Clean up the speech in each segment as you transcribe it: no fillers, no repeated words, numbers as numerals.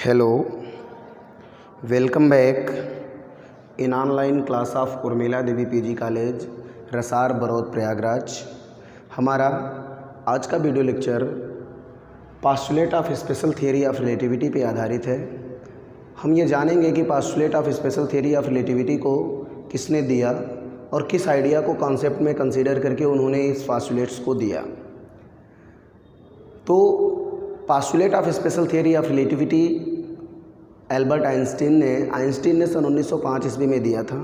Hello, welcome back in online class of Urmila Devi PG college Rasar Baraud Prayagraj. हमारा आज का video lecture postulate of special theory of relativity पे आधारित है। हम ये जानेंगे कि postulate of special theory of relativity को किसने दिया और किस आइडिया को कॉन्सेप्ट में कंसीडर करके उन्होंने इस पास्टुलेट्स को दिया। तो postulate of special theory of relativity Albert Einstein ने सन 1905 ईस्वी में दिया था।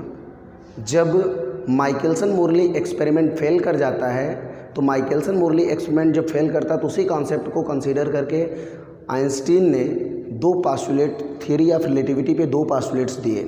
जब माइकलसन मोरली एक्सपेरिमेंट फेल कर जाता है तो माइकलसन मोरली एक्सपेरिमेंट जब फेल करता है तो उसी कॉन्सेप्ट को कंसीडर करके आइंस्टीन ने दो पास्टुलेट थियरी ऑफ रिलेटिविटी पे दो पास्टुलेट्स दिए।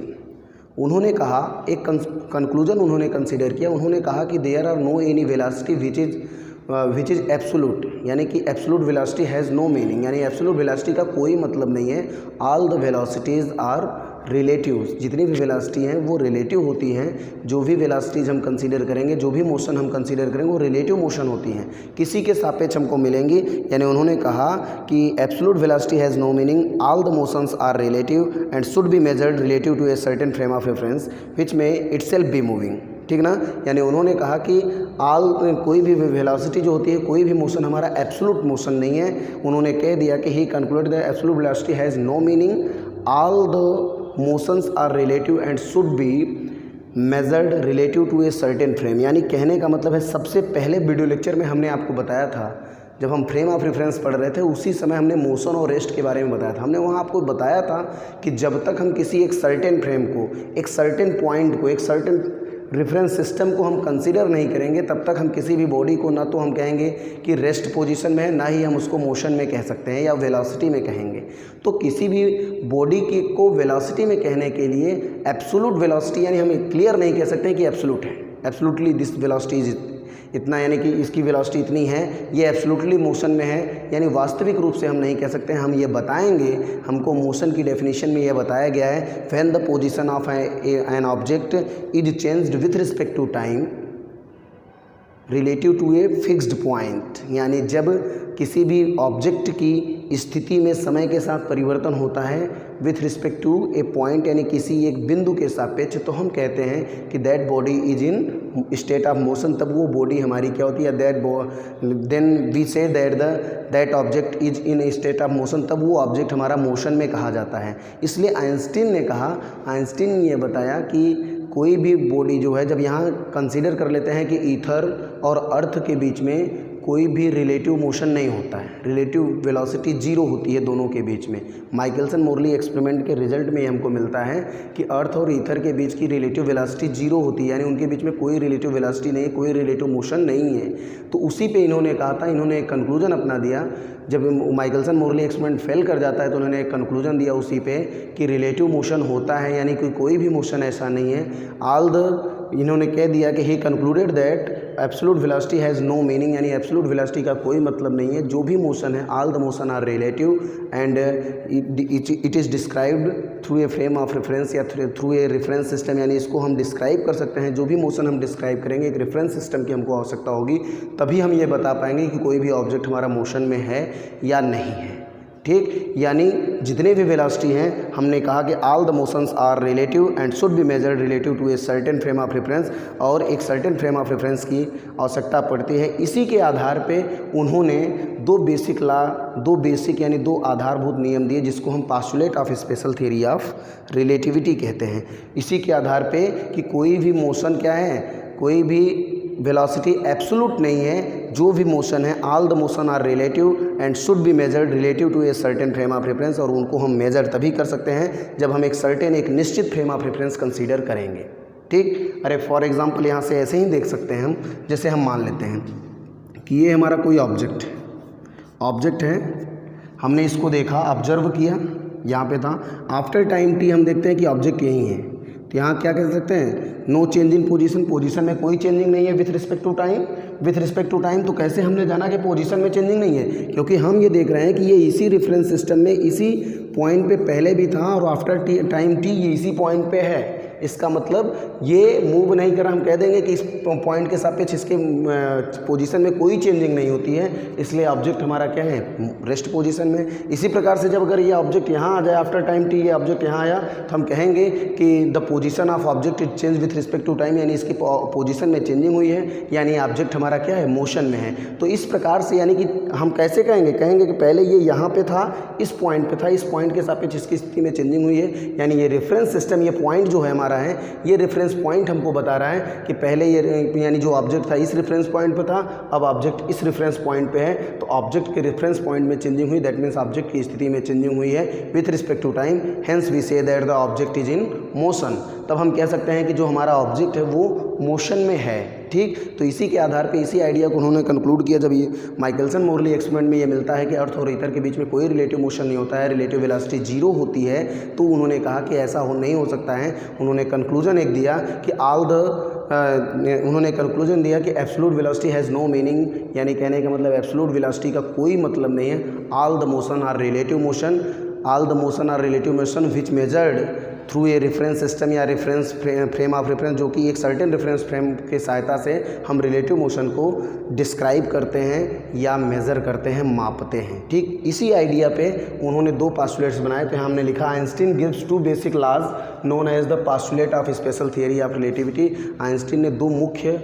उन्होंने कहा, एक कंक्लूजन उन्होंने कंसीडर किया। उन्होंने कहा कि there are no any velocity which is absolute, यानी कि absolute velocity has no meaning, यानी एब्सोल्यूट वेलोसिटी का कोई मतलब नहीं है। All the velocities are relative, जितनी भी वेलोसिटी हैं वो रिलेटिव होती हैं। जो भी वेलोसिटीज़ हम कंसीडर करेंगे, जो भी मोशन हम कंसीडर करेंगे वो रिलेटिव मोशन होती हैं, किसी के सापेक्ष हमको मिलेंगी। यानी उन्होंने कहा कि absolute velocity has no meaning, all the motions are relative and should be measured relative to a certain frame of reference which में इटसेल्फ बी मूविंग। ठीक ना, यानी उन्होंने कहा कि कोई भी वेलोसिटी जो होती है, कोई भी मोशन हमारा एब्सोल्यूट मोशन नहीं है। उन्होंने कह दिया कि he concluded that absolute velocity has no meaning, all the motions are relative and should be measured relative to a certain frame. यानी कहने का मतलब है, सबसे पहले वीडियो लेक्चर में हमने आपको बताया था, जब हम फ्रेम ऑफ रेफरेंस पढ़ रहे थे उसी समय हमने मोशन और रेस्ट के बारे में बताया था। हमने वहाँ आपको बताया था कि जब तक हम किसी एक सर्टेन फ्रेम को, एक सर्टेन पॉइंट को, एक सर्टेन रेफरेंस सिस्टम को हम कंसीडर नहीं करेंगे, तब तक हम किसी भी बॉडी को ना तो हम कहेंगे कि रेस्ट पोजीशन में है, ना ही हम उसको मोशन में कह सकते हैं या वेलोसिटी में कहेंगे। तो किसी भी बॉडी की को वेलोसिटी में कहने के लिए एब्सोल्यूट वेलोसिटी, यानी हम क्लियर नहीं कह सकते हैं कि एब्सोल्यूट है, एब्सोल्यूटली दिस वेलोसिटी इज इतना, यानी कि इसकी वेलोसिटी इतनी है, ये एब्सोल्युटली मोशन में है, यानी वास्तविक रूप से हम नहीं कह सकते हैं। हम ये बताएंगे, हमको मोशन की डेफिनेशन में ये बताया गया है, when the position of an object is changed with respect to time relative to a fixed point, यानी जब किसी भी ऑब्जेक्ट की स्थिति में समय के साथ परिवर्तन होता है with respect to a point, यानी किसी एक बिंदु के सापेक्ष, तो हम कहते हैं कि that body is in state of motion. तब वो बॉडी हमारी क्या होती है, then we say that object is in state of motion, तब वो ऑब्जेक्ट हमारा मोशन में कहा जाता है। इसलिए आइंस्टीन ने ये बताया कि कोई भी बॉडी जो है, जब यहाँ कंसीडर कर लेते हैं कि ईथर और अर्थ के बीच में कोई भी रिलेटिव मोशन नहीं होता है, रिलेटिव वेलोसिटी जीरो होती है दोनों के बीच में। माइकलसन मोरली एक्सपेरिमेंट के रिजल्ट में हमको मिलता है कि अर्थ और ईथर के बीच की रिलेटिव वेलोसिटी जीरो होती है, यानी उनके बीच में कोई रिलेटिव वेलोसिटी नहीं है, कोई रिलेटिव मोशन नहीं है। तो उसी पे इन्होंने कहा था, इन्होंने एक कंक्लूजन अपना दिया। जब माइकलसन मोरली एक्सपेरिमेंट फेल कर जाता है तो उन्होंने एक कंक्लूजन दिया उसी पे कि रिलेटिव मोशन होता है, यानी कि कोई भी मोशन ऐसा नहीं है। इन्होंने कह दिया कि he concluded that absolute velocity has no meaning, यानी एब्सोल्यूट वेलोसिटी का कोई मतलब नहीं है। जो भी मोशन है, all the motion are relative and it is described through a frame of reference या थ्रू ए रेफरेंस सिस्टम, यानी इसको हम डिस्क्राइब कर सकते हैं। जो भी मोशन हम डिस्क्राइब करेंगे एक रेफरेंस सिस्टम की हमको आवश्यकता होगी, तभी हम ये बता पाएंगे कि कोई भी ऑब्जेक्ट हमारा मोशन में है या नहीं है। ठीक, यानी जितने भी वेलोसिटी हैं, हमने कहा कि all the motions are relative and should be measured relative to a certain frame of reference, और एक सर्टेन फ्रेम ऑफ रेफरेंस की आवश्यकता पड़ती है। इसी के आधार पे उन्होंने दो बेसिक यानी दो आधारभूत नियम दिए, जिसको हम postulate of special theory of relativity कहते हैं। इसी के आधार पे कि कोई भी मोशन क्या है, कोई भी वेलोसिटी एब्सोल्यूट नहीं है, जो भी मोशन है all the motion are relative and should be measured relative to a certain frame of reference, और उनको हम मेजर तभी कर सकते हैं जब हम एक निश्चित फ्रेम ऑफ रेफरेंस कंसीडर करेंगे। ठीक, अरे फॉर एग्जांपल यहाँ से ऐसे ही देख सकते हैं हम, जैसे हम मान लेते हैं कि ये हमारा कोई ऑब्जेक्ट है, हमने इसको देखा, ऑब्जर्व किया, यहाँ पे था। आफ्टर टाइम टी हम देखते हैं कि ऑब्जेक्ट यही है, तो यहाँ क्या कह सकते हैं, नो चेंज इन पोजीशन में कोई चेंजिंग नहीं है विथ रिस्पेक्ट टू टाइम। तो कैसे हमने जाना कि पोजीशन में चेंजिंग नहीं है, क्योंकि हम ये देख रहे हैं कि ये इसी रेफरेंस सिस्टम में इसी पॉइंट पे पहले भी था और आफ्टर टाइम टी ये इसी पॉइंट पे है, इसका मतलब ये मूव नहीं कर रहा, हम कह देंगे कि इस पॉइंट के सापेक्ष इसके पोजीशन में कोई चेंजिंग नहीं होती है, इसलिए ऑब्जेक्ट हमारा क्या है, रेस्ट पोजीशन में। इसी प्रकार से जब अगर ये ऑब्जेक्ट यहाँ आ जाए आफ्टर टाइम टी, ये ऑब्जेक्ट यहाँ आया तो हम कहेंगे कि the position of object it change with respect to time, यानी इसकी पोजीशन में चेंजिंग हुई है, यानी ऑब्जेक्ट हमारा क्या है, मोशन में है। तो इस प्रकार से यानी कि हम कैसे कहेंगे कि पहले ये यहाँ पे था, इस पॉइंट पे था, इस पॉइंट के सापेक्ष इसकी स्थिति में चेंजिंग हुई है, यानी ये रेफरेंस सिस्टम, ये पॉइंट जो है हमारा है, ये रेफरेंस पॉइंट हमको बता रहा है कि पहले ये यानी जो ऑब्जेक्ट था इस रेफरेंस पॉइंट पे था, अब ऑब्जेक्ट इस रेफरेंस पॉइंट पे है, तो ऑब्जेक्ट के रेफरेंस पॉइंट में चेंजिंग हुई, दैट मीन्स ऑब्जेक्ट की स्थिति में चेंजिंग हुई है with respect to time, hence we say that the object is in motion. तब हम कह सकते हैं कि जो हमारा ऑब्जेक्ट है वो मोशन में है, ठीक। तो इसी के आधार पे इसी आइडिया को उन्होंने कंक्लूड किया। जब ये माइकलसन मोरली एक्सपेरिमेंट में ये मिलता है कि अर्थ और ईथर के बीच में कोई रिलेटिव मोशन नहीं होता है, रिलेटिव वेलोसिटी जीरो होती है, तो उन्होंने कहा कि ऐसा नहीं हो सकता है। उन्होंने कंक्लूजन एक दिया कि कंक्लूजन दिया कि absolute velocity has no meaning, यानी कहने का मतलब एब्सोल्यूट वेलोसिटी का कोई मतलब नहीं है। All the motion are relative motion, all the motion are relative motion which measured through a reference system या रेफरेंस फ्रेम ऑफ रेफरेंस, जो कि एक सर्टेन रेफरेंस फ्रेम की सहायता से हम रिलेटिव मोशन को डिस्क्राइब करते हैं या मेज़र करते हैं, मापते हैं, ठीक। इसी आइडिया पे उन्होंने दो पास्टुलेट्स बनाए। तो यहाँ हमने लिखा Einstein gives two basic laws known as the postulate of special theory of relativity. Einstein ने दो मुख्य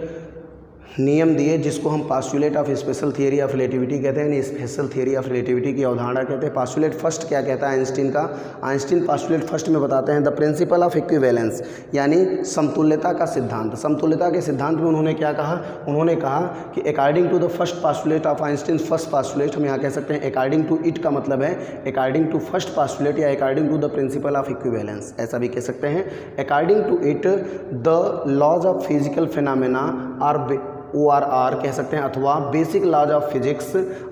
नियम दिए जिसको हम postulate of special theory of relativity कहते हैं, स्पेशल थियरी ऑफ रिलेटिविटी की अवधारणा कहते हैं। पास्टुलेट फर्स्ट क्या कहता है आइंस्टीन का, आइंस्टीन पास्टुलेट फर्स्ट में बताते हैं द प्रिंसिपल ऑफ इक्विवेलेंस, यानी समतुल्यता का सिद्धांत। समतुल्यता के सिद्धांत में उन्होंने क्या कहा, उन्होंने कहा कि according to the first postulate of Einstein, first postulate हम यहाँ कह सकते हैं अकॉर्डिंग टू इट का मतलब है अकॉर्डिंग टू फर्स्ट पास्टुलेट या according to the principle of equivalence, ऐसा भी कह सकते हैं। According to it the laws of physical phenomena are ORR कह सकते हैं, अथवा basic laws of physics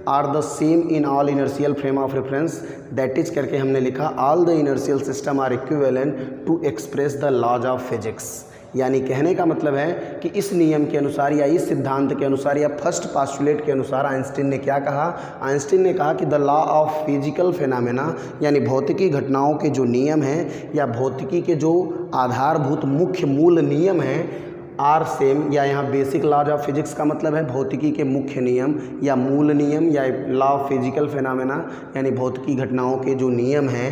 are the same in all inertial frame of reference, that is करके हमने लिखा all the inertial system are equivalent to express the laws of physics. यानी कहने का मतलब है कि इस नियम के अनुसार या इस सिद्धांत के अनुसार या फर्स्ट पास्टुलेट के अनुसार आइंस्टीन ने क्या कहा, आइंस्टीन ने कहा कि the law of physical phenomena, यानी भौतिकी घटनाओं के जो नियम हैं या भौतिकी के जो आधारभूत मुख्य मूल नियम हैं, आर सेम, या यहाँ बेसिक लॉज ऑफ फिजिक्स का मतलब है भौतिकी के मुख्य नियम या मूल नियम, या लॉ ऑफ फिजिकल फिनोमेना यानी भौतिकी घटनाओं के जो नियम हैं,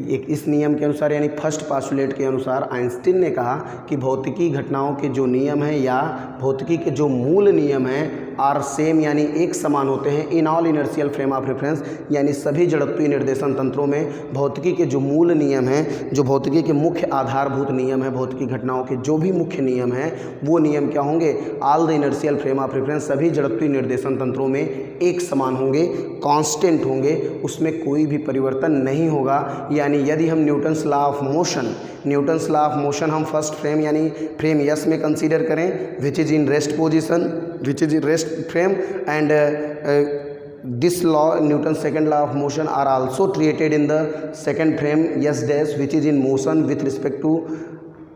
एक इस नियम के अनुसार यानी फर्स्ट पास्टुलेट के अनुसार आइंस्टीन ने कहा कि भौतिकी घटनाओं के जो नियम हैं या भौतिकी के जो मूल नियम हैं आर सेम, यानी एक समान होते हैं इन all inertial frame of reference, यानी सभी जड़त्वीय निर्देशन तंत्रों में भौतिकी के जो मूल नियम हैं, जो भौतिकी के मुख्य आधारभूत नियम हैं, भौतिकी घटनाओं के जो भी मुख्य नियम हैं वो नियम क्या होंगे, all the inertial frame of reference, सभी जड़त्वीय निर्देशन तंत्रों में एक समान होंगे, कांस्टेंट होंगे, उसमें कोई भी परिवर्तन नहीं होगा। यानी यदि हम Newton's law of motion, Newton's law of motion हम फर्स्ट फ्रेम यानी फ्रेम यस में कंसीडर करें, which is in rest position, which is in rest frame, and this law Newton second law of motion are also treated in the second frame S dash which is in motion with respect to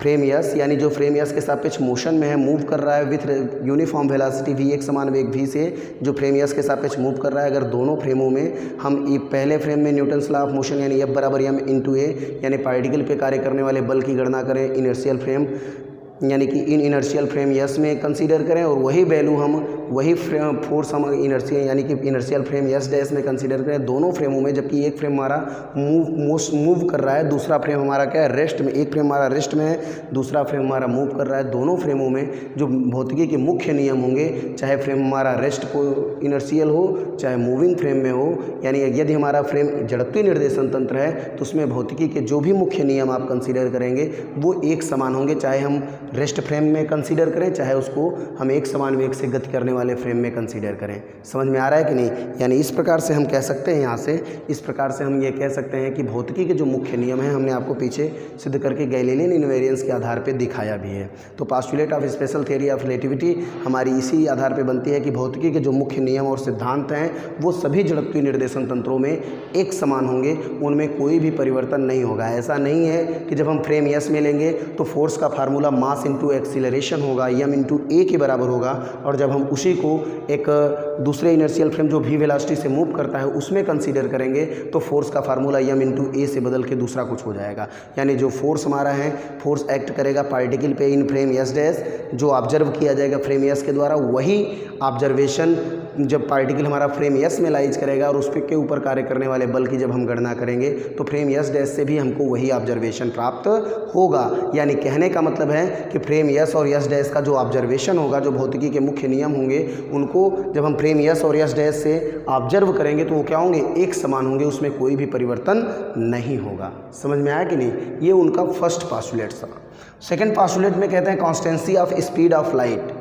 frame S, यानी जो frame yes के सापेक्ष motion में है, move कर रहा है with uniform velocity v, एक समान वेग v से जो फ्रेम यस के सापेक्ष मूव कर रहा है। अगर दोनों फ्रेमों में हम पहले फ्रेम में न्यूटन्स लॉ ऑफ मोशन यानी F बराबर m इंटू ए यानी पार्टिकल पे कार्य करने वाले बल की गणना करें इनर्शियल फ्रेम यानी कि इन इनर्शियल फ्रेम यस में कंसीडर करें, और वही वैल्यू हम वही फोर्स हम इनर्शियल यानी कि इनर्शियल फ्रेम यस डैश में कंसीडर करें दोनों फ्रेमों में, जबकि एक फ्रेम हमारा मूव कर रहा है, दूसरा फ्रेम हमारा क्या है, रेस्ट में, एक फ्रेम हमारा रेस्ट में है, दूसरा फ्रेम हमारा मूव कर रहा है। दोनों फ्रेमों में जो भौतिकी के मुख्य नियम होंगे, चाहे फ्रेम हमारा रेस्ट को इनर्शियल हो चाहे मूविंग फ्रेम में हो, यानी यदि हमारा फ्रेम जड़त्वीय निर्देशन तंत्र है तो उसमें भौतिकी के जो भी मुख्य नियम आप कंसीडर करेंगे वो एक समान होंगे, चाहे हम रेस्ट फ्रेम में कंसीडर करें चाहे उसको हम एक समान वेग से गति करने वाले फ्रेम में कंसीडर करें। समझ में आ रहा है कि नहीं? यानी इस प्रकार से हम कह सकते हैं, यहाँ से इस प्रकार से हम ये कह सकते हैं कि भौतिकी के जो मुख्य नियम हैं हमने आपको पीछे सिद्ध करके गैलीलियन इनवेरियंस के आधार पर दिखाया भी है। तो postulate of special theory of relativity हमारी इसी आधार पर बनती है कि भौतिकी के जो मुख्य नियम और सिद्धांत हैं वो सभी जड़त्वीय निर्देशन तंत्रों में एक समान होंगे, उनमें कोई भी परिवर्तन नहीं होगा। ऐसा नहीं है कि जब हम फ्रेम यस में लेंगे तो फोर्स का फार्मूला मास इंटू एक्सीलरेशन होगा, m इंटू ए के बराबर होगा, और जब हम उसी को एक दूसरे इनर्शियल फ्रेम जो v वेलोसिटी से मूव करता है उसमें कंसीडर करेंगे तो फोर्स का फार्मूला m इंटू ए से बदल के दूसरा कुछ हो जाएगा। यानी जो फोर्स हमारा है, फोर्स एक्ट करेगा पार्टिकल पे इन फ्रेम एस डैश, जो ऑब्जर्व किया जाएगा फ्रेम एस के द्वारा, वही ऑब्जर्वेशन जब पार्टिकल हमारा फ्रेम एस में लाइज करेगा और उस पे के ऊपर कार्य करने वाले बल की जब हम गणना करेंगे तो फ्रेम एस डैश से भी हमको वही ऑब्जर्वेशन प्राप्त होगा। यानी कहने का मतलब है कि फ्रेम एस और एस डैश का जो ऑब्जर्वेशन होगा, जो भौतिकी के मुख्य नियम होंगे, उनको जब हम फ्रेम एस और एस डैश से ऑब्जर्व करेंगे तो वो क्या होंगे, एक समान होंगे, उसमें कोई भी परिवर्तन नहीं होगा। समझ में आया कि नहीं? ये उनका फर्स्ट पास्टुलेट था। सेकेंड पास्टुलेट में कहते हैं constituency of speed of light.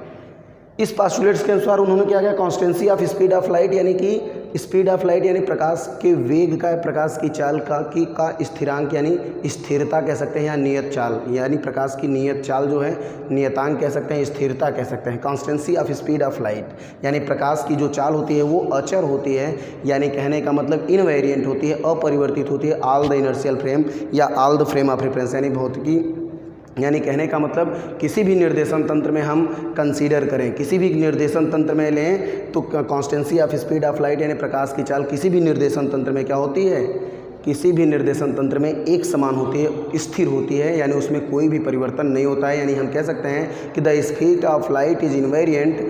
इस पास्टुलेट्स के अनुसार उन्होंने क्या किया, constituency of speed of light यानी कि स्पीड ऑफ लाइट यानी प्रकाश के वेग का, प्रकाश की चाल का स्थिरांक यानी स्थिरता कह सकते हैं, या नियत चाल यानी प्रकाश की नियत चाल जो है नियतांक कह सकते हैं, स्थिरता कह सकते हैं। Constituency of speed of light यानी प्रकाश की जो चाल होती है वो अचर होती है, यानी कहने का मतलब इनवेरिएंट होती है, अपरिवर्तित होती है, ऑल द इनर्शियल फ्रेम या all the frame of reference यानी भौतिकी, यानी कहने का मतलब किसी भी निर्देशन तंत्र में हम कंसीडर करें, किसी भी निर्देशन तंत्र में लें तो constituency of speed of light यानी प्रकाश की चाल किसी भी निर्देशन तंत्र में क्या होती है, किसी भी निर्देशन तंत्र में एक समान होती है, स्थिर होती है, यानी उसमें कोई भी परिवर्तन नहीं होता है। यानी हम कह सकते हैं कि the speed of light is invariant,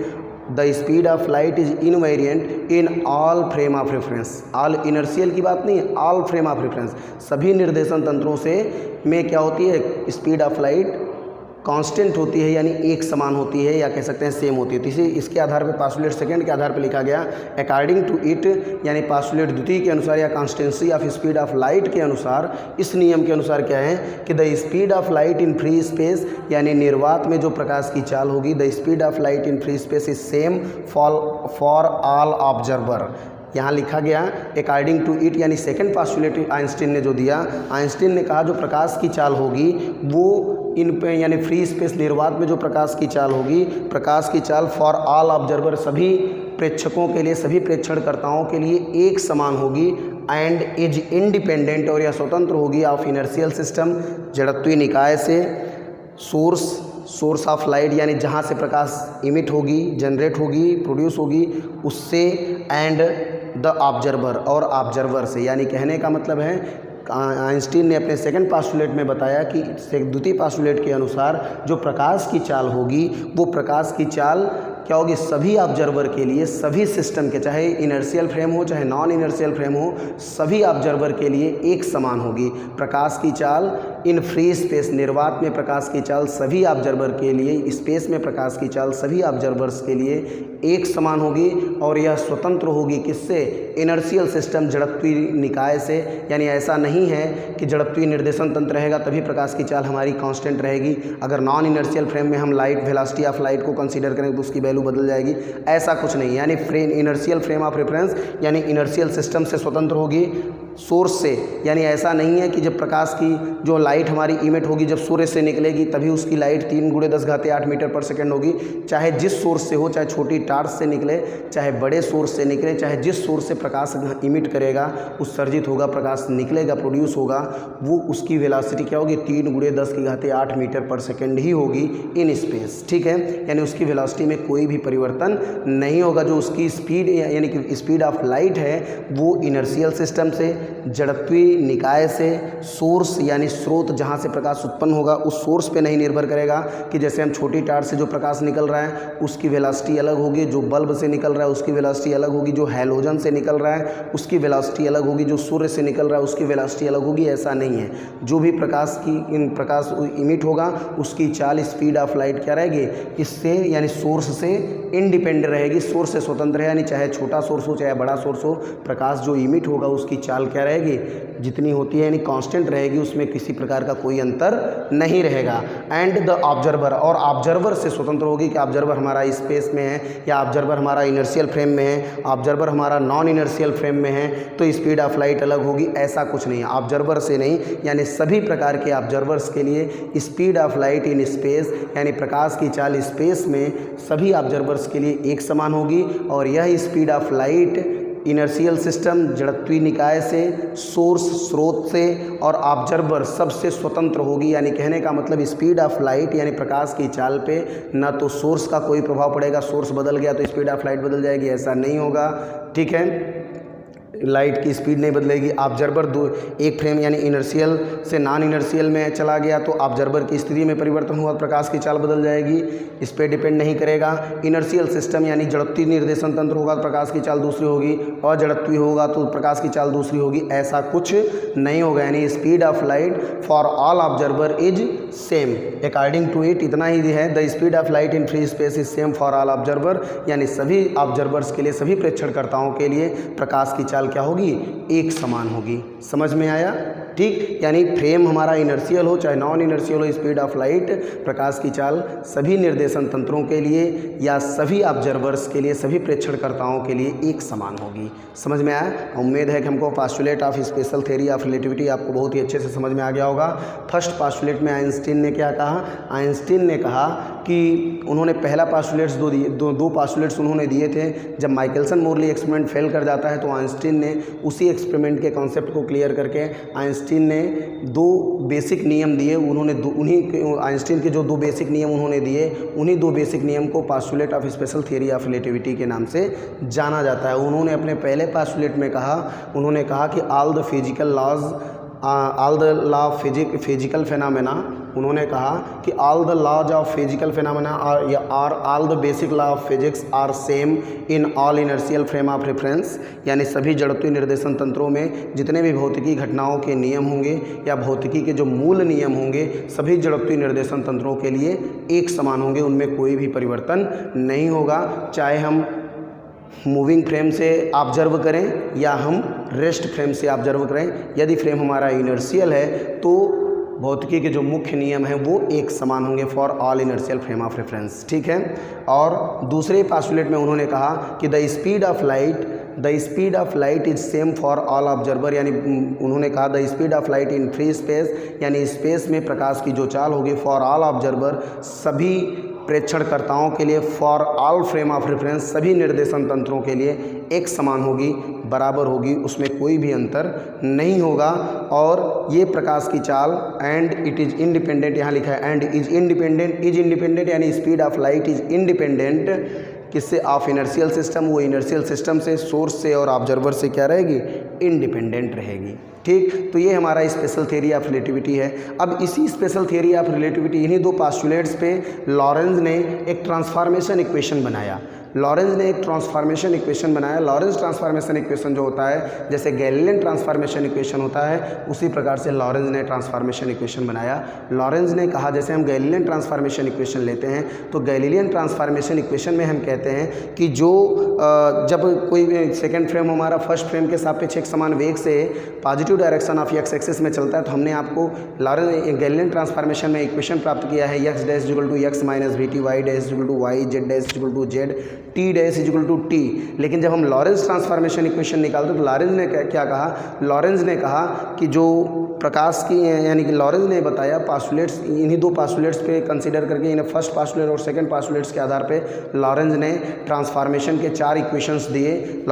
the speed of light is invariant in all frame of reference. All inertial की बात नहीं है, ऑल फ्रेम ऑफ रेफरेंस, सभी निर्देशन तंत्रों से में क्या होती है, स्पीड ऑफ लाइट कांस्टेंट होती है, यानी एक समान होती है, या कह सकते हैं सेम होती है। तो इसी इसके आधार पर पास्टुलेट सेकंड के आधार पर लिखा गया अकॉर्डिंग टू इट, यानी पास्टुलेट द्वितीय के अनुसार या constituency of speed of light के अनुसार, इस नियम के अनुसार क्या है कि the speed of light in free space यानी निर्वात में जो प्रकाश की चाल होगी, the speed of light in free space is same for all observer. यहाँ लिखा गया अकॉर्डिंग टू इट, यानी सेकंड पास्टुलेट आइंस्टीन ने जो दिया, आइंस्टीन ने कहा जो प्रकाश की चाल होगी वो इन पे यानी फ्री स्पेस निर्वात में जो प्रकाश की चाल होगी, प्रकाश की चाल फॉर ऑल ऑब्जर्वर सभी प्रेक्षकों के लिए, सभी प्रेक्षणकर्ताओं के लिए एक समान होगी, एंड इज इंडिपेंडेंट और यह स्वतंत्र होगी ऑफ इनर्शियल सिस्टम जड़त्वीय निकाय से, सोर्स ऑफ लाइट यानी जहाँ से प्रकाश इमिट होगी, जनरेट होगी, प्रोड्यूस होगी उससे, एंड द ऑब्जर्वर और ऑब्जर्वर से। यानी कहने का मतलब है आइंस्टीन ने अपने सेकंड पास्टुलेट में बताया कि द्वितीय पास्टुलेट के अनुसार जो प्रकाश की चाल होगी वो प्रकाश की चाल क्या होगी, सभी ऑब्जर्वर के लिए, सभी सिस्टम के, चाहे इनर्शियल फ्रेम हो चाहे नॉन इनर्शियल फ्रेम हो, सभी ऑब्जर्वर के लिए एक समान होगी। प्रकाश की चाल इन फ्री स्पेस निर्वात में प्रकाश की चाल सभी ऑब्जर्वर के लिए, स्पेस में प्रकाश की चाल सभी ऑब्जर्वर्स के लिए एक समान होगी, और यह स्वतंत्र होगी किससे, इनर्शियल सिस्टम जड़त्वीय निकाय से। यानी ऐसा नहीं है कि जड़त्वीय निर्देशन तंत्र रहेगा तभी प्रकाश की चाल हमारी कांस्टेंट रहेगी, अगर नॉन इनर्शियल फ्रेम में हम लाइट वेलोसिटी ऑफ लाइट को कंसीडर करें तो उसकी वैल्यू बदल जाएगी, ऐसा कुछ नहीं। यानी इनर्शियल फ्रेम ऑफ रेफरेंस यानी इनर्शियल सिस्टम से स्वतंत्र होगी, सोर्स से, यानी ऐसा नहीं है कि जब प्रकाश की जो लाइट हमारी इमिट होगी जब सूर्य से निकलेगी तभी उसकी लाइट 3 × 10⁸ मीटर पर सेकंड होगी, चाहे जिस सोर्स से हो, चाहे छोटी टार्च से निकले चाहे बड़े सोर्स से निकले, चाहे जिस सोर्स से प्रकाश इमिट करेगा, उत्सर्जित होगा, प्रकाश निकलेगा, प्रोड्यूस होगा, वो उसकी वेलोसिटी क्या होगी 3 × 10⁸ मीटर पर सेकंड ही होगी इन स्पेस। ठीक है, यानी उसकी वेलोसिटी में कोई भी परिवर्तन नहीं होगा। जो उसकी स्पीड यानी कि स्पीड ऑफ लाइट है वो इनर्शियल सिस्टम से, जड़त्वीय निकाय से, सोर्स यानी स्रोत जहाँ से प्रकाश उत्पन्न होगा उस सोर्स पे नहीं निर्भर करेगा कि जैसे हम छोटी टार्च से जो प्रकाश निकल रहा है उसकी वेलोसिटी अलग होगी, जो बल्ब से निकल रहा है उसकी वेलोसिटी अलग होगी, जो हैलोजन से निकल रहा है उसकी वेलोसिटी अलग होगी, जो सूर्य से निकल रहा है उसकी वेलोसिटी अलग होगी, ऐसा नहीं है। जो भी प्रकाश इमिट होगा उसकी चाल स्पीड ऑफ लाइट क्या रहेगी, इससे यानी सोर्स से इंडिपेंडेंट रहेगी, सोर्स से स्वतंत्र है, यानी चाहे छोटा सोर्स हो चाहे बड़ा सोर्स हो, प्रकाश जो इमिट होगा उसकी चाल क्या रहेगी, जितनी होती है यानी कांस्टेंट रहेगी, उसमें किसी प्रकार का कोई अंतर नहीं रहेगा। एंड द ऑब्जर्वर, और ऑब्जर्वर से स्वतंत्र होगी कि ऑब्जर्वर हमारा स्पेस में है या ऑब्जर्वर हमारा इनर्शियल फ्रेम में है, ऑब्जर्वर हमारा नॉन इनर्शियल फ्रेम में है तो स्पीड ऑफ लाइट अलग होगी, ऐसा कुछ नहीं है। ऑब्जर्वर से नहीं, यानी सभी प्रकार के ऑब्जर्वर्स के लिए speed of light in space यानी प्रकाश की चाल स्पेस में सभी ऑब्जर्वर्स के लिए एक समान होगी, और यह speed of light inertial system जड़त्वीय निकाय से, सोर्स स्रोत से और ऑब्जर्वर सबसे स्वतंत्र होगी। यानी कहने का मतलब स्पीड ऑफ लाइट यानी प्रकाश की चाल पे ना तो सोर्स का कोई प्रभाव पड़ेगा, सोर्स बदल गया तो स्पीड ऑफ लाइट बदल जाएगी, ऐसा नहीं होगा। ठीक है, लाइट की स्पीड नहीं बदलेगी। ऑब्जर्वर एक फ्रेम यानी इनर्शियल से नॉन इनर्शियल में चला गया तो ऑब्जर्वर की स्थिति में परिवर्तन हुआ, प्रकाश की चाल बदल जाएगी, इस पर डिपेंड नहीं करेगा। इनर्शियल सिस्टम यानी जड़त्वीय निर्देशन तंत्र होगा तो प्रकाश की चाल दूसरी होगी, और जड़त्वीय होगा तो प्रकाश की चाल दूसरी होगी, ऐसा कुछ नहीं होगा। यानी speed of light for all observer is same according to it, इतना ही है। The speed of light in free space is same for all observer, यानी सभी ऑब्जर्वर्स के लिए, सभी प्रेक्षणकर्ताओं के लिए प्रकाश की चाल क्या होगी, एक समान होगी। समझ में आया? ठीक, यानी फ्रेम हमारा इनर्शियल हो चाहे नॉन इनर्शियल हो, स्पीड ऑफ लाइट प्रकाश की चाल सभी निर्देशन तंत्रों के लिए या सभी ऑब्जर्वर्स के लिए, सभी प्रेक्षणकर्ताओं के लिए एक समान होगी। समझ में आया? उम्मीद है कि हमको postulate of special theory of relativity आपको बहुत ही अच्छे से समझ में आ गया होगा। फर्स्ट पास्टुलेट में आइंस्टीन ने क्या कहा? आइंस्टीन ने कहा कि उन्होंने पहला पास्टुलेट्स दो पास्टुलेट्स उन्होंने दिए थे। जब माइकलसन मोरली एक्सपेरिमेंट फेल कर जाता है तो आइंस्टीन ने उसी एक्सपेरिमेंट के कॉन्सेप्ट को क्लियर करके आइंस्टीन ने दो बेसिक नियम दिए। उन्होंने आइंस्टीन के जो दो बेसिक नियम उन्होंने दिए, उन्हीं दो बेसिक नियम को postulate of special theory of relativity के नाम से जाना जाता है। उन्होंने अपने पहले पास्टुलेट में कहा, उन्होंने कहा कि all the physical laws, all the law of physical phenomena, उन्होंने कहा कि all the laws of physical phenomena are all the basic law of physics are same in all inertial frame of reference, यानी सभी जड़त्वीय निर्देशन तंत्रों में जितने भी भौतिकी घटनाओं के नियम होंगे या भौतिकी के जो मूल नियम होंगे सभी जड़त्वीय निर्देशन तंत्रों के लिए एक समान होंगे, उनमें कोई भी परिवर्तन नहीं होगा। चाहे हम मूविंग फ्रेम से ऑब्जर्व करें या हम रेस्ट फ्रेम से ऑब्जर्व करें, यदि फ्रेम हमारा इनर्शियल है तो भौतिकी के जो मुख्य नियम हैं वो एक समान होंगे for all inertial frame of reference. ठीक है, और दूसरे पास्टुलेट में उन्होंने कहा कि the speed of light is same for all observer, यानी उन्होंने कहा the speed of light in free space, यानी स्पेस में प्रकाश की जो चाल होगी फॉर ऑल ऑब्जर्वर, सभी प्रेक्षणकर्ताओं के लिए, for all frame of reference, सभी निर्देशन तंत्रों के लिए एक समान होगी, बराबर होगी, उसमें कोई भी अंतर नहीं होगा। और ये प्रकाश की चाल एंड इट इज़ इंडिपेंडेंट, यहाँ लिखा है एंड इज इंडिपेंडेंट यानी speed of light is independent किससे? ऑफ इनर्शियल सिस्टम, वो इनर्शियल सिस्टम से, सोर्स से और ऑब्जर्वर से क्या रहेगी? इंडिपेंडेंट रहेगी। ठीक, तो ये हमारा स्पेशल थ्योरी ऑफ रिलेटिविटी है। अब इसी स्पेशल थ्योरी ऑफ रिलेटिविटी, इन्हीं दो पास्टुलेट्स पे लॉरेंज ने एक ट्रांसफॉर्मेशन इक्वेशन बनाया। लॉरेंज ट्रांसफॉर्मेशन इक्वेशन जो होता है, जैसे गैलीलियन ट्रांसफॉर्मेशन इक्वेशन होता है, उसी प्रकार से लॉरेंज ने ट्रांसफॉर्मेशन इक्वेशन बनाया। लॉरेंज ने कहा, जैसे हम गैलीलियन ट्रांसफॉर्मेशन इक्वेशन लेते हैं तो गैलीलियन ट्रांसफॉर्मेशन इक्वेशन में हम कहते हैं कि जो जब कोई सेकेंड फ्रेम हमारा फर्स्ट फ्रेम के सापेक्ष एक समान वेग से positive direction of x axis में चलता है, तो हमने आपको लॉरेंज गैलीलियन ट्रांसफॉर्मेशन में इक्वेशन प्राप्त किया है, x dash equal to x minus v t, y dash equal to y, z dash equal to z, t dash equal to t. लेकिन जब हम लॉरेंज ट्रांसफॉर्मेशन इक्वेशन निकालते तो लॉरेंज ने क्या कहा? लॉरेंज ने कहा कि जो प्रकाश की, यानी कि लॉरेंज ने बताया पास्टुलेट्स, इन्हीं दो पास्टुलेट्स पे कंसीडर करके, इन्हें फर्स्ट पास्टुलेट और सेकंड पास्टुलेट्स के आधार पे लॉरेंज ने ट्रांसफॉर्मेशन के 4 इक्वेशंस दिए।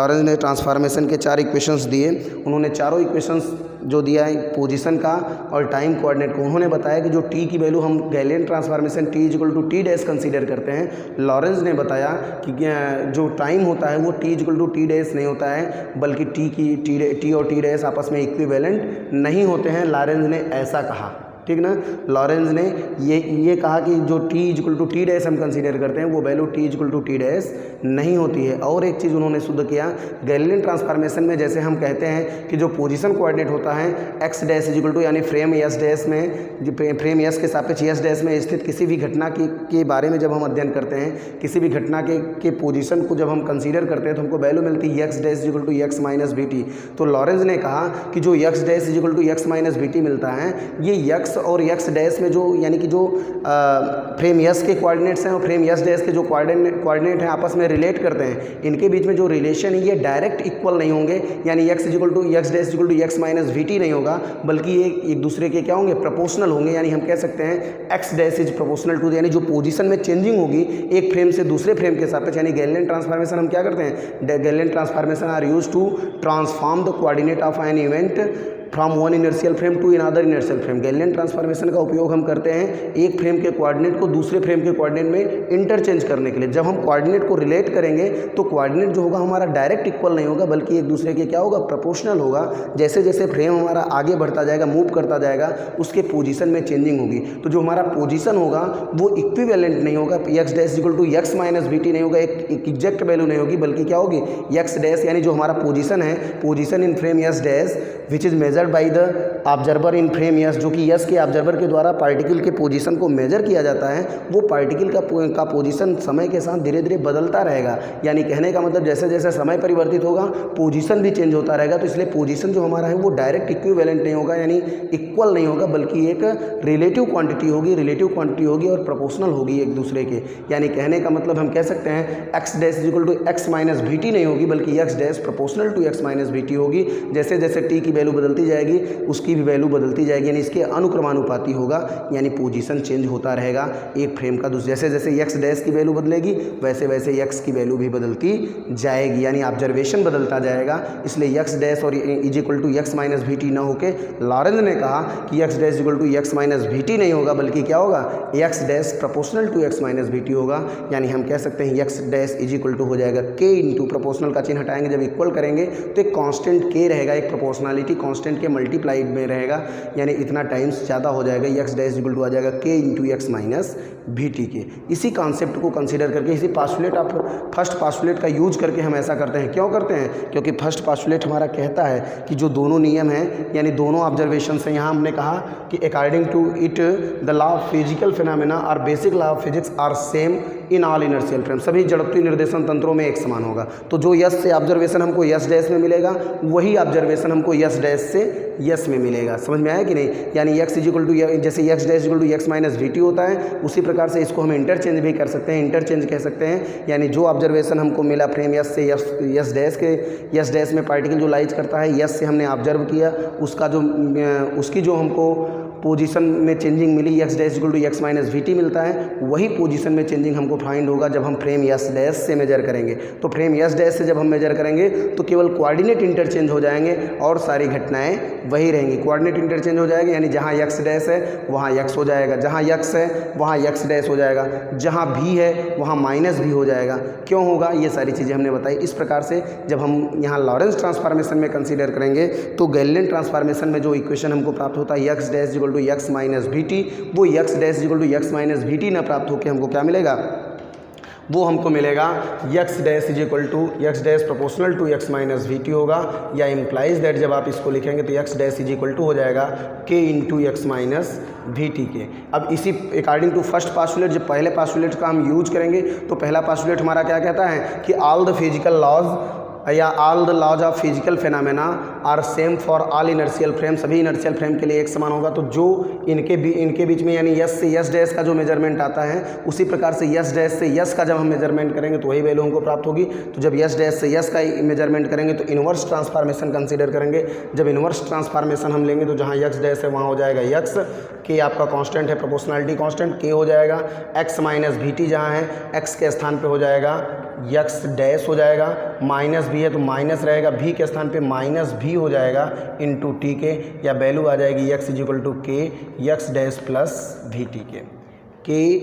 उन्होंने चारों इक्वेशंस जो दिया है पोजीशन का और टाइम कोऑर्डिनेट को, उन्होंने बताया कि जो टी की वैल्यू हम Galilean transformation t equal to t dash consider करते हैं, लॉरेंज ने बताया कि जो टाइम होता है वो t equal to t dash नहीं होता है, बल्कि टी और टी डैश आपस में इक्विवेलेंट नहीं होते हैं। लॉरेंज ने ऐसा कहा, ठीक ना। लॉरेंज ने ये कहा कि जो t equal to t dash हम कंसीडर करते हैं वो value t equal to t dash नहीं होती है। और एक चीज़ उन्होंने सिद्ध किया, गैलीलियन ट्रांसफॉर्मेशन में जैसे हम कहते हैं कि जो पोजीशन कोऑर्डिनेट होता है एक्स डैश इक्वल टू, यानी फ्रेम एस डैश में, फ्रेम एस के सापेक्ष एस डैश में स्थित किसी भी घटना के बारे में जब हम अध्ययन करते हैं, किसी भी घटना के पोजीशन को जब हम कंसीडर करते हैं तो हमको वैल्यू मिलती है x dash equal to x minus b t. तो लॉरेंज ने कहा कि जो x dash equal to x minus b t मिलता है, ये एक्स x और x डैश में जो यानी कि जो फ्रेम यस के कोऑर्डिनेट्स हैं और फ्रेम यस डैश के जो कोऑर्डिनेट हैं आपस में रिलेट करते हैं, इनके बीच में जो रिलेशन है ये डायरेक्ट इक्वल नहीं होंगे, यानी x equal to x dash equal to x minus v t नहीं होगा, बल्कि ये एक दूसरे के क्या होंगे, प्रोपोर्शनल होंगे। यानी हम कह सकते हैं x dash is proportional to, यानी जो पोजीशन में चेंजिंग होगी एक फ्रेम से दूसरे फ्रेम के सापेक्ष, यानी गैलेलियन ट्रांसफॉर्मेशन हम क्या करते हैं, Galilean transformation are used to transform the coordinate of an event from one inertial frame to another inertial frame. Galilean transformation का उपयोग हम करते हैं एक फ्रेम के कोऑर्डिनेट को दूसरे फ्रेम के कोऑर्डिनेट में इंटरचेंज करने के लिए। जब हम कोऑर्डिनेट को रिलेट करेंगे तो कोऑर्डिनेट जो होगा हमारा डायरेक्ट इक्वल नहीं होगा, बल्कि एक दूसरे के क्या होगा, प्रोपोर्शनल होगा। जैसे जैसे फ्रेम हमारा आगे बढ़ता जाएगा, मूव करता जाएगा, उसके पोजीशन में चेंजिंग होगी। तो जो हमारा पोजीशन होगा वो इक्विवेलेंट नहीं होगा, x dash equal to x minus v t नहीं होगा, एक एग्जैक्ट वैल्यू नहीं होगी, बल्कि क्या होगी, एक्स डैश, यानी जो हमारा पोजीशन है, position in frame S dash which is measured by the observer in frame yes, जो कि यस के ऑब्जर्वर के द्वारा पार्टिकल के पोजीशन को मेजर किया जाता है, वो पार्टिकल का पोजीशन समय के साथ धीरे धीरे बदलता रहेगा। यानी कहने का मतलब जैसे जैसे समय परिवर्तित होगा पोजीशन भी चेंज होता रहेगा। तो इसलिए पोजीशन जो हमारा है वो डायरेक्ट इक्विवेलेंट नहीं होगा, यानी इक्वल नहीं होगा, बल्कि एक रिलेटिव क्वांटिटी होगी और प्रोपोर्शनल होगी एक दूसरे के। यानी कहने का मतलब हम कह सकते हैं x dash is equal to x minus v t नहीं होगी, बल्कि x dash proportional to x minus v t होगी। जैसे जैसे टी की वैल्यू बदलती जाएगी उसकी भी वैल्यू बदलती जाएगी, यानी इसके अनुक्रमानुपाती होगा, यानी पोजीशन चेंज होता रहेगा एक फ्रेम का दूसरे। जैसे जैसे एक्स डैश की वैल्यू बदलेगी वैसे वैसे एक्स की वैल्यू भी बदलती जाएगी, यानी ऑब्जर्वेशन बदलता जाएगा। इसलिए एक्स डैश और is equal to x minus v t न होकर लॉरेंज ने कहा कि x dash equal to x minus v t नहीं होगा, बल्कि क्या होगा, x dash proportional to x minus v t होगा। यानी हम कह सकते हैं x dash is equal to हो जाएगा के इंटू, प्रोपोर्शनल का चिन्ह हटाएंगे जब इक्वल करेंगे तो एक कांस्टेंट के रहेगा, एक प्रोपोर्शनलिटी कांस्टेंट के मल्टीप्लाइड में रहेगा, यानी इतना टाइम्स ज़्यादा हो जाएगा, एक्स डैश इक्वल टू आ जाएगा k into x minus v t के। इसी कॉन्सेप्ट को कंसीडर करके, इसी पास्टुलेट ऑफ फर्स्ट पास्टुलेट का यूज करके हम ऐसा करते हैं। क्यों करते हैं, क्योंकि फर्स्ट पास्टुलेट हमारा कहता है कि जो दोनों नियम हैं, यानी दोनों ऑब्जर्वेशन से, यहाँ हमने कहा कि according to it the law of physical phenomena और basic law of physics are same in all inertial frame, सभी जड़त्वीय निर्देशन तंत्रों में एक समान होगा। तो जो यस से ऑब्जर्वेशन हमको यस डैश में मिलेगा वही ऑब्जर्वेशन हमको यस डैश से यस में मिलेगा। समझ में आया कि नहीं। यानी एक्स इज इक्वल टू, जैसे x dash equal to x minus v t होता है, उसी प्रकार से इसको हम इंटरचेंज भी कर सकते हैं, इंटरचेंज कह सकते हैं। यानी जो ऑब्जर्वेशन हमको मिला फ्रेम यस से यस डैश के, यस डैश में पार्टिकल जो लाइज करता है, यस से हमने ऑब्जर्व किया, उसकी जो हमको पोजीशन में चेंजिंग मिली x dash equal to x minus v t मिलता है, वही पोजीशन में चेंजिंग हमको फाइंड होगा जब हम फ्रेम यस डैश से मेजर करेंगे। तो फ्रेम यस डैश से जब हम मेजर करेंगे तो केवल कोऑर्डिनेट इंटरचेंज हो जाएंगे और सारी घटनाएं वही रहेंगी। कोऑर्डिनेट इंटरचेंज हो जाएगा, यानी जहाँ एक्स डैश है वहाँ एक्स हो जाएगा, जहाँ एक्स है वहाँ एक्स डैश हो जाएगा, जहाँ भी है वहाँ माइनस भी हो जाएगा। क्यों होगा, ये सारी चीज़ें हमने बताई। इस प्रकार से जब हम यहाँ लॉरेंस ट्रांसफॉर्मेशन में कंसीडर करेंगे तो गैलेलियन ट्रांसफॉर्मेशन में जो इक्वेशन हमको प्राप्त होता है x dash equal to x minus v t, वो x dash equal to x minus v t न प्राप्त होकर हमको क्या मिलेगा, वो हमको मिलेगा x dash is equal to x dash proportional to x minus v t होगा, या इम्प्लाइज दैट जब आप इसको लिखेंगे तो x dash is equal to हो जाएगा k into x minus v t के। अब इसी अकॉर्डिंग टू फर्स्ट पास्टुलेट, जब पहले पास्टुलेट का हम यूज करेंगे तो पहला पास्टुलेट हमारा क्या कहता है कि ऑल द फिजिकल लॉज या all the laws of physical phenomena are same for all inertial frame, सभी इनर्शियल फ्रेम के लिए एक समान होगा। तो जो इनके बीच में यानी यस से यस डैश का जो मेजरमेंट आता है, उसी प्रकार से यस डैश से यस का जब हम मेजरमेंट करेंगे तो वही वैल्यू हमको प्राप्त होगी। तो जब यस डैश से यस का मेजरमेंट करेंगे तो इन्वर्स ट्रांसफॉर्मेशन कंसीडर करेंगे। जब इन्वर्स ट्रांसफॉर्मेशन हम लेंगे तो जहाँ यक्स डैश है वहाँ हो जाएगा यक्स, के आपका कांस्टेंट है, प्रोपोर्शनलिटी कांस्टेंट के हो जाएगा, एक्स माइनस वी टी जहाँ है एक्स के स्थान पे हो जाएगा यक्स डैश हो जाएगा, माइनस भी है तो माइनस रहेगा, भी के स्थान पे माइनस भी हो जाएगा इंटू टी के, या वैल्यू आ जाएगी x is equal to k x dash plus v t k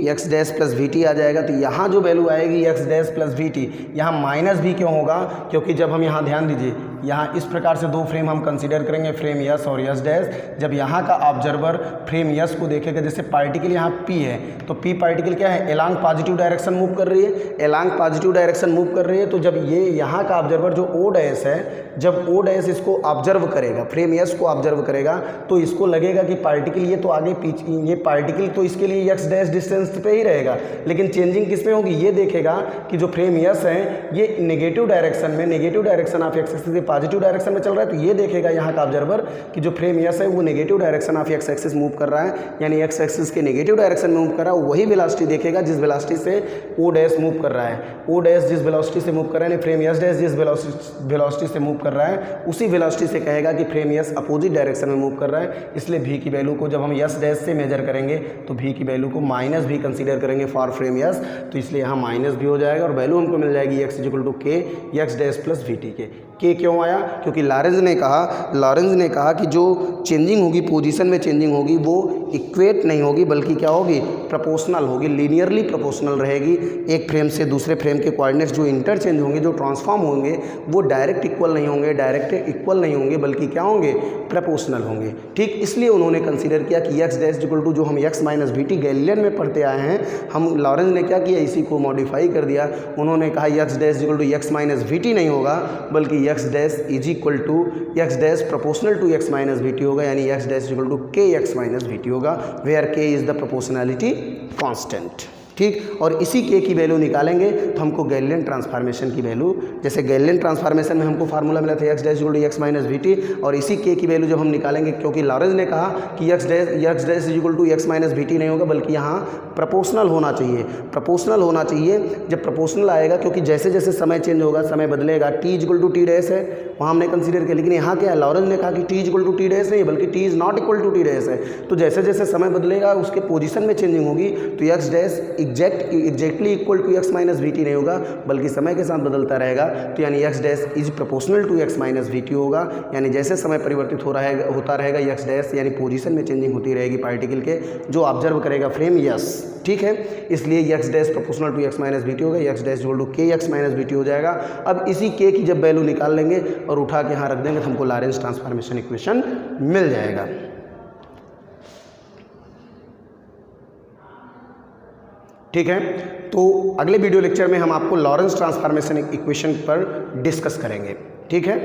x dash plus v t आ जाएगा। तो यहाँ जो वैल्यू आएगी x dash plus v t, यहाँ माइनस भी क्यों होगा, क्योंकि जब हम यहाँ ध्यान दीजिए, यहाँ इस प्रकार से दो फ्रेम हम कंसीडर करेंगे, फ्रेम यस और यस डैश। जब यहाँ का ऑब्जर्वर फ्रेम यस को देखेगा, जैसे पार्टिकल यहाँ पी है तो पी पार्टिकल क्या है, एलॉन्ग पॉजिटिव डायरेक्शन मूव कर रही है, एलॉन्ग पॉजिटिव डायरेक्शन मूव कर रही है। तो जब ये यहाँ का ऑब्जर्वर जो ओ डैश है, जब ओ डैश इसको ऑब्जर्व करेगा, फ्रेम यस को ऑब्जर्व करेगा, तो इसको लगेगा कि पार्टिकल ये तो आगे पीछे, ये पार्टिकल तो इसके लिए यक्स डैश एस डिस्टेंस पे ही रहेगा, लेकिन चेंजिंग किस में होगी, ये देखेगा कि जो फ्रेम यस है ये negative direction of x axis से पॉजिटिव डायरेक्शन में चल रहा है, तो ये देखेगा यहाँ का ऑब्जर्वर कि जो फ्रेम यस है वो negative direction of x axis move कर रहा है, यानी एक्स एक्सिस के नेगेटिव डायरेक्शन में मूव कर रहा है। वही वेलोसिटी देखेगा जिस वेलोसिटी से ओ डैश मूव कर रहा है, ओ डैश जिस वेलोसिटी से मूव कर रहा है, यानी फ्रेम यस डैश जिस वेलोसिटी से मूव कर रहा है उसी वेलोसिटी से कहेगा कि फ्रेम यस अपोजिट डायरेक्शन में मूव कर रहा है। इसलिए भी की वैल्यू को जब हम यस डैश से मेजर करेंगे तो भी की वैल्यू को माइनस भी कंसीडर करेंगे फॉर फ्रेम यस, तो इसलिए यहाँ माइनस भी हो जाएगा और वैल्यू हमको मिल जाएगी x equal to k x dash plus v t के क्यों आया, क्योंकि लॉरेंज ने कहा कि जो चेंजिंग होगी, पोजीशन में चेंजिंग होगी वो इक्वेट नहीं होगी बल्कि क्या होगी, प्रोपोर्शनल होगी, लीनियरली प्रोपोर्शनल रहेगी। एक फ्रेम से दूसरे फ्रेम के कोऑर्डिनेट्स जो इंटरचेंज होंगे, जो ट्रांसफॉर्म होंगे, वो डायरेक्ट इक्वल नहीं होंगे बल्कि क्या होंगे, प्रोपोर्शनल होंगे। ठीक, इसलिए उन्होंने कंसीडर किया कि एक्स डैश इक्वल टू जो हम x minus v T Galilean में पढ़ते आए हैं, हम लॉरेंज ने क्या किया, इसी को मॉडिफाई कर दिया। उन्होंने कहा x dash equal to x minus v t नहीं होगा बल्कि x dash is equal to x dash proportional to x minus v t होगा, यानी x dash equal to k x minus v t होगा, where k is the proportionality constant. ठीक, और इसी के की वैल्यू निकालेंगे तो हमको गैलीलियन ट्रांसफॉर्मेशन की वैल्यू, जैसे गैलीलियन ट्रांसफॉर्मेशन में हमको फार्मूला मिला था x dash equal to x minus v t, और इसी के की वैल्यू जब हम निकालेंगे, क्योंकि लॉरेंज ने कहा कि x dash equal to x minus v t नहीं होगा बल्कि यहाँ प्रोपोर्शनल होना चाहिए। जब प्रोपोर्शनल आएगा, क्योंकि जैसे जैसे समय चेंज होगा, समय बदलेगा, t equal to t dash है वहाँ हमने कंसीडर किया, लेकिन यहाँ क्या है, लॉरेंज ने कहा कि t equal to t dash नहीं बल्कि t is not equal to t dash है। तो जैसे जैसे समय बदलेगा उसके पोजीशन में चेंजिंग होगी, तो x dash exactly equal to x minus v t नहीं होगा बल्कि समय के साथ बदलता रहेगा, तो यानी x dash is proportional to x minus v t होगा, यानी जैसे समय परिवर्तित होता रहेगा एक्स डैश यानी पोजीशन में चेंजिंग होती रहेगी पार्टिकल के, जो ऑब्जर्व करेगा फ्रेम यस। ठीक है, इसलिए x dash proportional to x minus v t होगा, x dash equal to k x minus v t हो जाएगा। अब इसी के की जब वैल्यू निकाल लेंगे और उठा के यहाँ रख देंगे तो हमको लॉरेंज ट्रांसफॉर्मेशन इक्वेशन मिल जाएगा। ठीक है, तो अगले वीडियो लेक्चर में हम आपको लॉरेंज ट्रांसफॉर्मेशन इक्वेशन पर डिस्कस करेंगे। ठीक है।